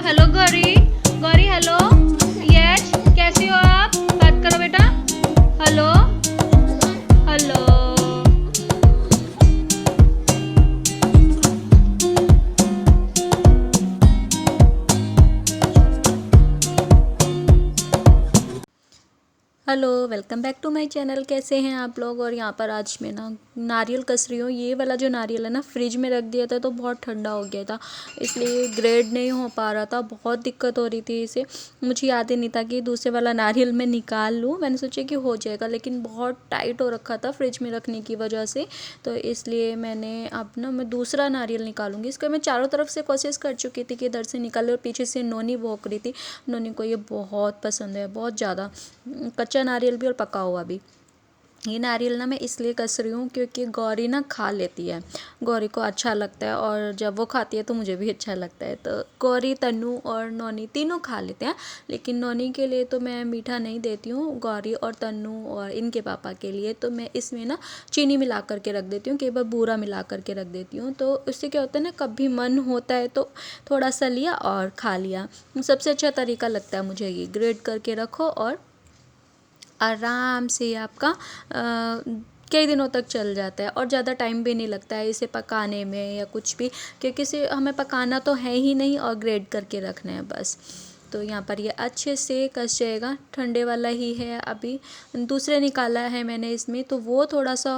Hello Gauri. Gauri hello. Yes, कैसी हो आप? बात करो बेटा। Hello. Hello. Hello, welcome back to my channel. कैसे हैं आप लोग? और यहाँ पर आज मैं ना नारियल कस रही हूँ। ये वाला जो नारियल है ना, फ्रिज में रख दिया था तो बहुत ठंडा हो गया था, इसलिए ग्रेड नहीं हो पा रहा था। बहुत दिक्कत हो रही थी इसे। मुझे याद ही नहीं था कि दूसरे वाला नारियल मैं निकाल लूँ। मैंने सोचा कि हो जाएगा, लेकिन बहुत टाइट हो रखा था फ्रिज में रखने की वजह से, तो इसलिए मैंने अब ना मैं दूसरा नारियल निकालूंगी। इसका मैं चारों तरफ से कोशिश कर चुकी थी कि इधर से निकाले, और पीछे से नोनी भौंक रही थी। नोनी को ये बहुत पसंद है, बहुत ज़्यादा, कच्चा नारियल भी और पका हुआ भी। ये नारियल ना मैं इसलिए कस रही हूँ क्योंकि गौरी ना खा लेती है। गौरी को अच्छा लगता है, और जब वो खाती है तो मुझे भी अच्छा लगता है। तो गौरी, तन्नू और नोनी तीनों खा लेते हैं, लेकिन नोनी के लिए तो मैं मीठा नहीं देती हूँ। गौरी और तन्नू और इनके पापा के लिए तो मैं इसमें ना चीनी मिला करके रख देती हूँ, कई बार बूरा मिला करके रख देती हूँ। तो उससे क्या होता है ना, कभी मन होता है तो थोड़ा सा लिया और खा लिया। सबसे अच्छा तरीका लगता है मुझे ये, ग्रेट करके रखो और आराम से आपका कई दिनों तक चल जाता है, और ज़्यादा टाइम भी नहीं लगता है इसे पकाने में या कुछ भी, क्योंकि इसे हमें पकाना तो है ही नहीं और ग्रेट करके रखना है बस। तो यहाँ पर ये अच्छे से कस जाएगा। ठंडे वाला ही है अभी, दूसरे निकाला है मैंने इसमें, तो वो थोड़ा सा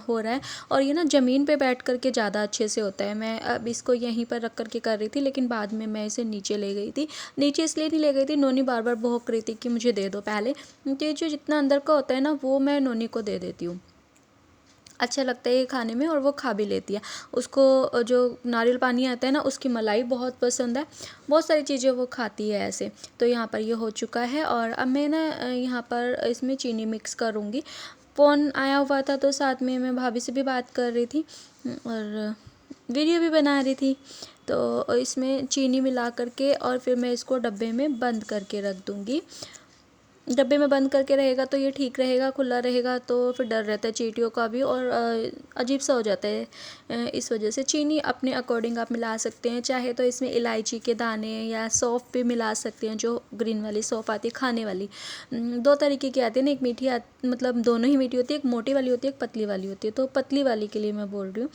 हो रहा है। और ये ना ज़मीन पे बैठ करके ज़्यादा अच्छे से होता है। मैं अब इसको यहीं पर रख करके कर रही थी, लेकिन बाद में मैं इसे नीचे ले गई थी। नीचे इसलिए नहीं ले गई थी, नोनी बार बार भौंक रही थी कि मुझे दे दो पहले। तो ये जो जितना अंदर का होता है ना, वो मैं नोनी को दे देती हूँ। अच्छा लगता है ये खाने में, और वो खा भी लेती है। उसको जो नारियल पानी आता है ना, उसकी मलाई बहुत पसंद है। बहुत सारी चीज़ें वो खाती है ऐसे। तो यहाँ पर ये हो चुका है, और अब मैं ना यहाँ पर इसमें चीनी मिक्स करूँगी। फ़ोन आया हुआ था तो साथ में मैं भाभी से भी बात कर रही थी और वीडियो भी बना रही थी। तो इसमें चीनी मिला करके और फिर मैं इसको डब्बे में बंद करके रख दूँगी। डब्बे में बंद करके रहेगा तो ये ठीक रहेगा, खुला रहेगा तो फिर डर रहता है चींटियों का भी, और अजीब सा हो जाता है। इस वजह से चीनी अपने अकॉर्डिंग आप मिला सकते हैं। चाहे तो इसमें इलायची के दाने या सौंफ भी मिला सकते हैं, जो ग्रीन वाली सौंफ आती है खाने वाली। दो तरीके की आती है ना, एक मीठी मतलब दोनों ही मीठी होती है, एक मोटी वाली होती है, एक पतली वाली होती है। तो पतली वाली के लिए मैं बोल रही हूँ।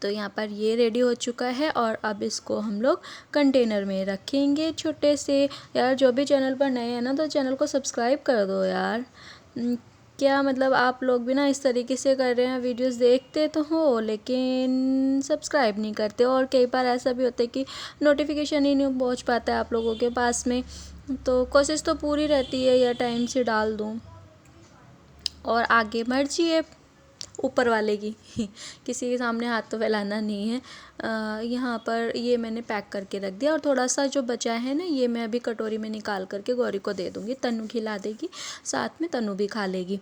तो यहाँ पर ये रेडी हो चुका है, और अब इसको हम लोग कंटेनर में रखेंगे छोटे से। यार जो भी चैनल पर नए हैं ना, तो चैनल को सब्सक्राइब कर दो यार। क्या मतलब, आप लोग भी ना इस तरीके से कर रहे हैं, वीडियोस देखते तो हो लेकिन सब्सक्राइब नहीं करते, और कई बार ऐसा भी होता है कि नोटिफिकेशन ही नहीं पहुँच पाता है आप लोगों के पास में। तो कोशिश तो पूरी रहती है या टाइम से डाल दूँ, और आगे मर्जी है ऊपर वाले की किसी के सामने हाथ तो फैलाना नहीं है। यहाँ पर ये मैंने पैक करके रख दिया, और थोड़ा सा जो बचा है ना, ये मैं अभी कटोरी में निकाल करके गौरी को दे दूँगी। तन्नू खिला देगी, साथ में तन्नू भी खा लेगी।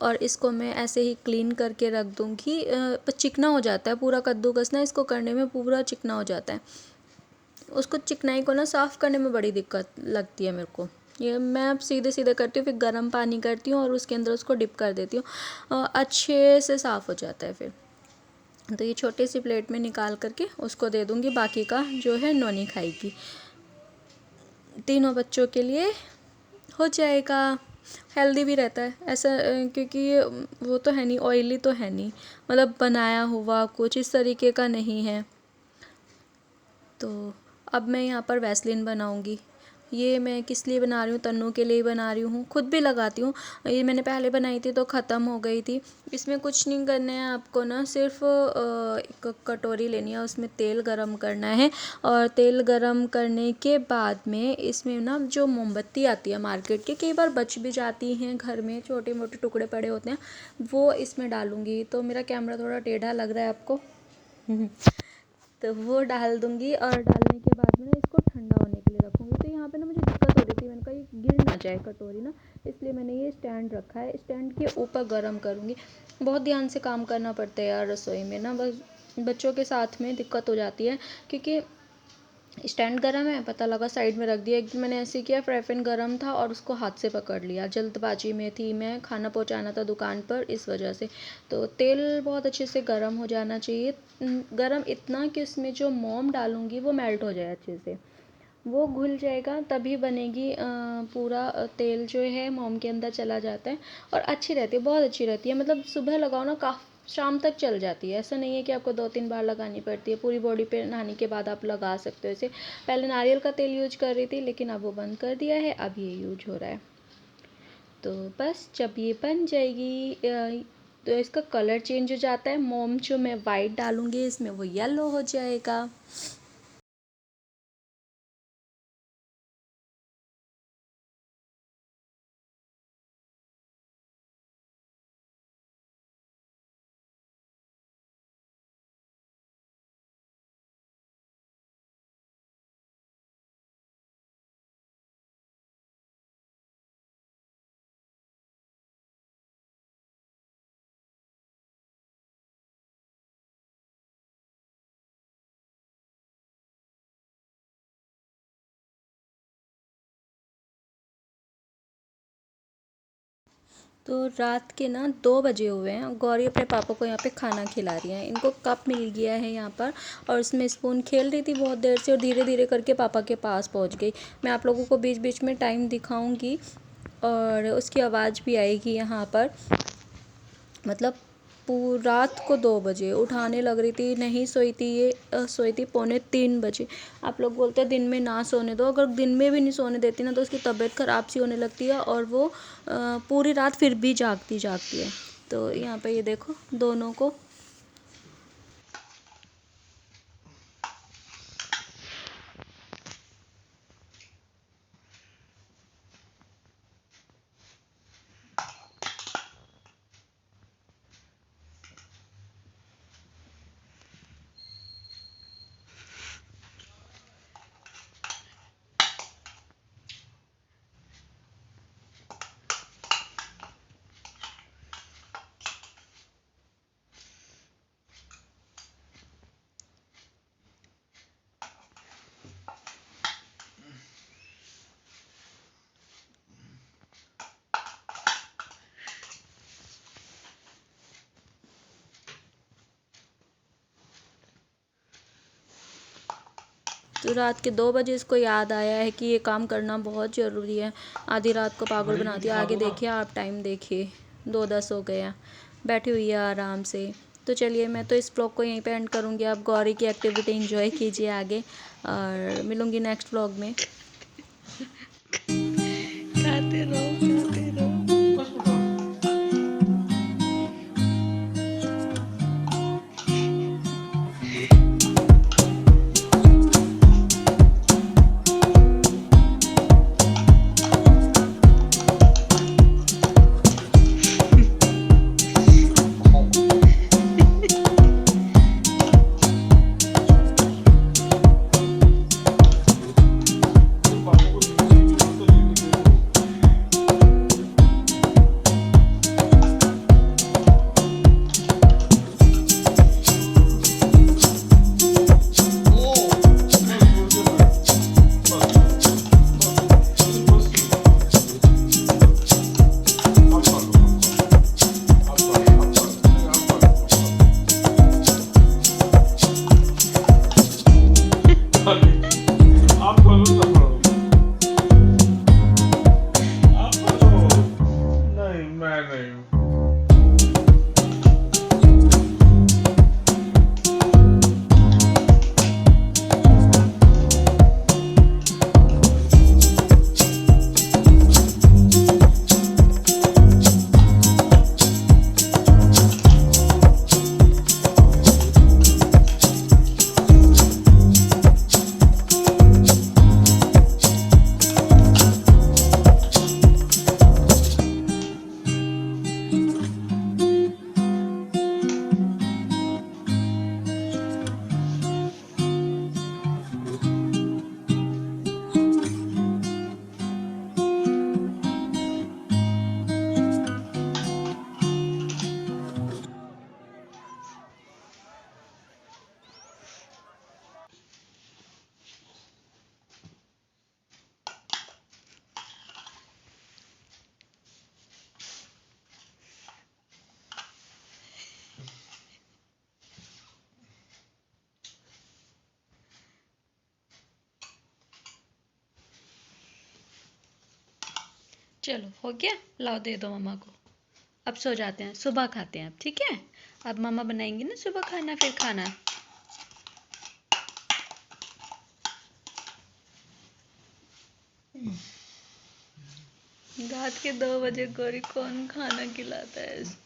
और इसको मैं ऐसे ही क्लीन करके रख दूँगी। चिकना हो जाता है पूरा कद्दूकस ना, इसको करने में पूरा चिकना हो जाता है। उसको चिकनाई को ना साफ़ करने में बड़ी दिक्कत लगती है मेरे को। ये मैं अब सीधे सीधे करती हूँ, फिर गर्म पानी करती हूँ और उसके अंदर उसको डिप कर देती हूँ, अच्छे से साफ़ हो जाता है फिर। तो ये छोटी सी प्लेट में निकाल करके उसको दे दूँगी, बाकी का जो है नोनी खाएगी। तीनों बच्चों के लिए हो जाएगा। हेल्दी भी रहता है ऐसा, क्योंकि ये वो तो है नहीं, ऑयली तो है नहीं, मतलब बनाया हुआ कुछ इस तरीके का नहीं है। तो अब मैं यहाँ पर वैसलीन बनाऊँगी। ये मैं किस लिए बना रही हूँ, तन्नू के लिए बना रही हूँ, खुद भी लगाती हूँ। ये मैंने पहले बनाई थी तो ख़त्म हो गई थी। इसमें कुछ नहीं करना है आपको ना, सिर्फ एक कटोरी लेनी है, उसमें तेल गरम करना है, और तेल गरम करने के बाद में इसमें ना जो मोमबत्ती आती है मार्केट की, कई बार बच भी जाती हैं घर में, छोटे मोटे टुकड़े पड़े होते हैं, वो इसमें डालूँगी। तो मेरा कैमरा थोड़ा टेढ़ा लग रहा है आपको तो वो डाल दूँगी, और डालने के बाद में ना इसको ठंडा होने के लिए रखूँगी। तो यहाँ पे ना मुझे दिक्कत हो रही थी, मैंने कहा ये गिर ना जाए कटोरी ना, इसलिए मैंने ये स्टैंड रखा है। स्टैंड के ऊपर गरम करूँगी। बहुत ध्यान से काम करना पड़ता है यार रसोई में ना, बस बच्चों के साथ में दिक्कत हो जाती है, क्योंकि स्टैंड गरम है, पता लगा साइड में रख दिया। एक दिन मैंने ऐसे किया, फ्राई पैन गरम था और उसको हाथ से पकड़ लिया, जल्दबाजी में थी मैं, खाना पहुंचाना था दुकान पर, इस वजह से। तो तेल बहुत अच्छे से गरम हो जाना चाहिए, गरम इतना कि उसमें जो मोम डालूंगी वो मेल्ट हो जाए अच्छे से। वो घुल जाएगा तभी बनेगी। पूरा तेल जो है मोम के अंदर चला जाता है और अच्छी रहती है, बहुत अच्छी रहती है। मतलब सुबह लगाओ ना, काफ़ी शाम तक चल जाती है। ऐसा नहीं है कि आपको 2-3 बार लगानी पड़ती है, पूरी बॉडी पे नहाने के बाद आप लगा सकते हो इसे। पहले नारियल का तेल यूज कर रही थी लेकिन अब वो बंद कर दिया है, अब ये यूज हो रहा है। तो बस जब ये बन जाएगी तो इसका कलर चेंज हो जाता है। मोम जो मैं वाइट डालूँगी इसमें वो येलो हो जाएगा। तो रात के ना 2 बजे हुए हैं, गौरी अपने पापा को यहाँ पे खाना खिला रही है। इनको कप मिल गया है यहाँ पर और इसमें स्पून खेल रही थी बहुत देर से और धीरे धीरे करके पापा के पास पहुँच गई। मैं आप लोगों को बीच बीच में टाइम दिखाऊंगी और उसकी आवाज़ भी आएगी यहाँ पर। मतलब रात को 2 बजे उठाने लग रही थी, नहीं सोई थी ये। सोई थी 2:45 बजे। आप लोग बोलते हैं दिन में ना सोने दो, अगर दिन में भी नहीं सोने देती ना तो उसकी तबीयत ख़राब सी होने लगती है और वो पूरी रात फिर भी जागती जागती है। तो यहाँ पे ये देखो दोनों को। तो रात के 2 बजे इसको याद आया है कि ये काम करना बहुत ज़रूरी है। आधी रात को पागल बनाती है। आगे देखिए आप, टाइम देखिए 2:10 हो गए हैं, बैठी हुई है आराम से। तो चलिए मैं तो इस ब्लॉग को यहीं पे एंड करूँगी। आप गौरी की एक्टिविटी एंजॉय कीजिए आगे और मिलूँगी नेक्स्ट ब्लॉग में। खाते रहो खाते रहो। चलो हो गया, लाओ दे दो मम्मा को। अब सो जाते हैं, सुबह खाते हैं अब, ठीक है। अब मम्मा बनाएंगी ना सुबह खाना, फिर खाना। रात के 2 बजे गोरी कौन खाना खिलाता है ऐसे?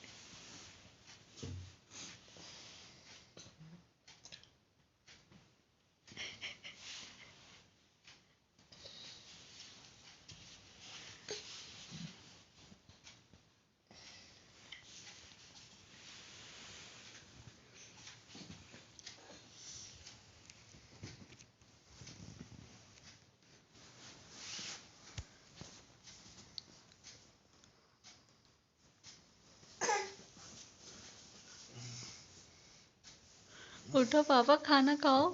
उठो पापा, खाना खाओ।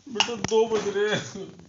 बेटा 2 बज रहे हैं।